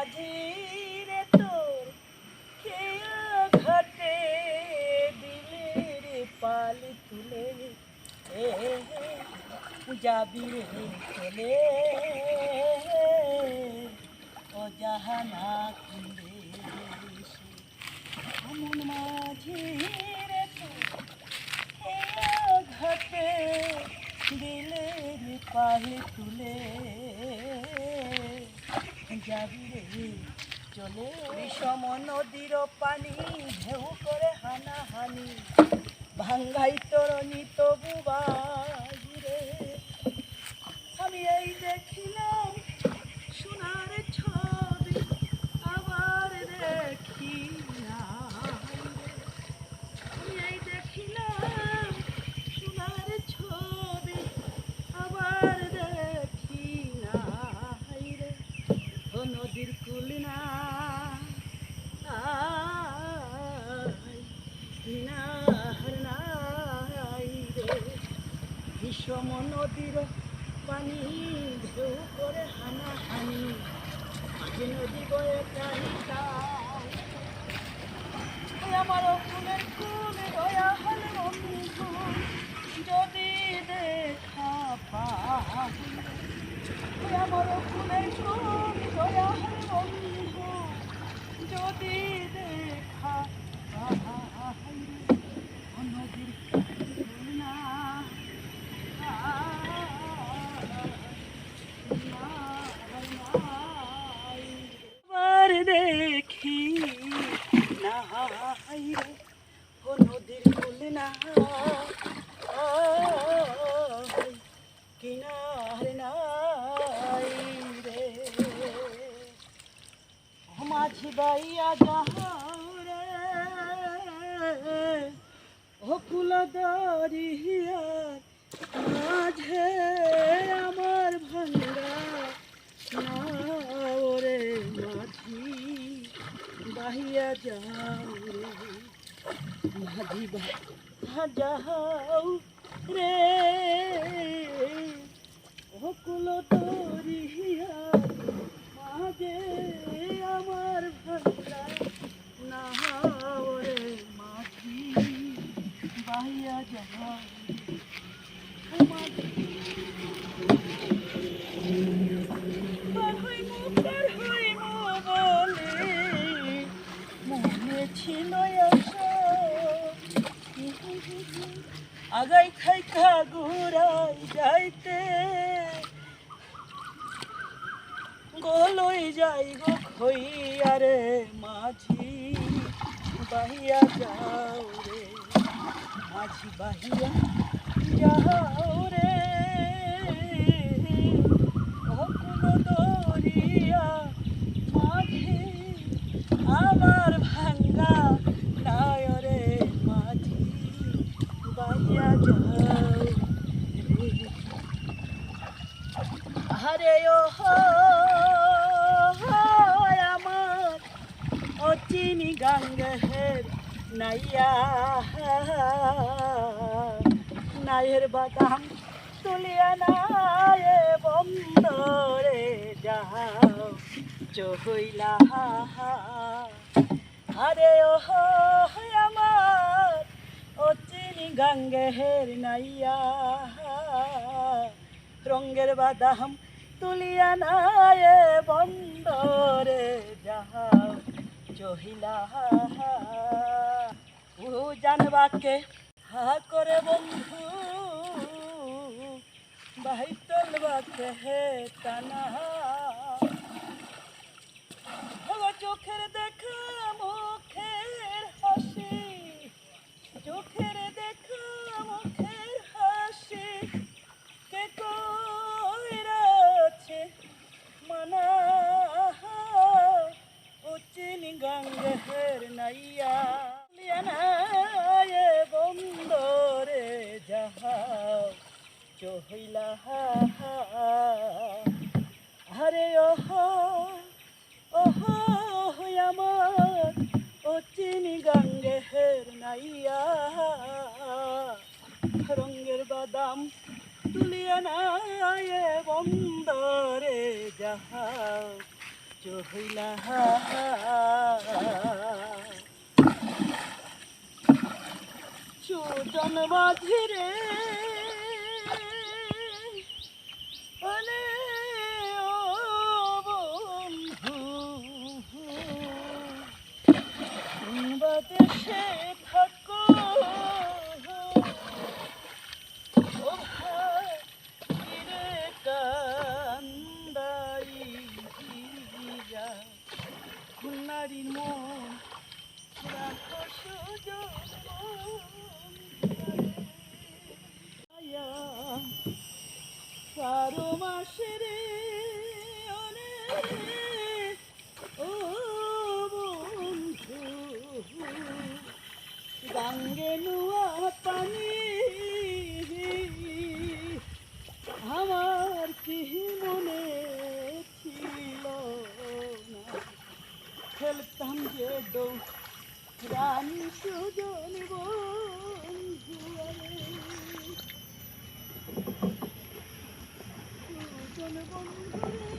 মাঝি রে তোর খেয়া ঘাটে দিলে রে পালি তুলে এ যাবি রে চলে ও জাহানা খুলে এমন মাঝি রে তোর খেয়া ঘাটে দিলে রে পালি তুলে যাবি রে চলে বিষম নদীর পানি ঢেউ করে হানাহানি ভাঙ্গাই তরণী তবু বাজরে আমি এই দেখিলাম সোনার ছবি আবার দেখি না আমি এই দেখিলাম সোনার ছবি আবার দেখি না রে ও নদীর কুল না বিষম নদীর পানি ঢেউ করে হানাহানি মাঝে নদী বয়ে চাহিদা আমার ফুলের ফুল দয়া হল বন্ধু যদি দেখা পাই আমার ফুলের ফুল দয়া হল বন্ধু যদি দেখা পাই নদীর ফুল না দেখি না ও নদীর কুল না কিনার নাই রে মাঝি বাইয়া যাও রে ও কুল দরিয়ার মাঝে আমার ভাঙ্গা নাও রে মাঝি বাহিয়া যাও রে মাঝি বাহিয়া যাও রে ও কুল দরিয়ার মাঝে আমার ভাঙ্গা নাও রে মাঝি বাহিয়া যাও মনে ছিল আগাই খাইখা ঘুরাই যাইতে গোলই যাই গো খইয়া রে মাঝি বাহিয়া যাও রে মাঝি বাহিয়া যাও রে দরিয়া মাঝি আমার ভাঙ্গা নাই রে মাঝি বাহিয়া যাও আরে ও আমার অচিনি গাঙ্গের নাইয়া নাইয়ের বাদাম তুলিয়া নায়ে বন্দরে যাও চহইলা আরে ও আমার অচিনি গাঙ্গের নাইয়া রঙ্গের বাদাম তুলিয়া নায়ে বন্দরে যাও চহিলা ও জানবাকে হা করে বন্ধু বাহিতল বাকে হে টানা চোখের দেখা মুখের হাসি চোখের দেখা মুখের হাসি কে কইরাছে মানা উচিনি গাঙ্গের নাইয়া লিয়ানায়ে বন্দরে যাও চহিলা আরে ওহো ওহো আমার অচিনি গাঙ্গের নাইয়া রঙ্গের বাদাম তুলিয়া নায়ে বন্দরে যাও চহিলা সুজন বাঁধিরে ওলে ও বন্ধু বাদেশে থাকো ও ভাই রে কান্দাই যা নারীর মন রাখো সুজন বারো মাসের ও বন্ধু গাঙ্গে নুয়া পানি আমার কি মনে ছিল না খেলতাম যে দৌ রানী সুজন বন্ধু সুজন বন্ধু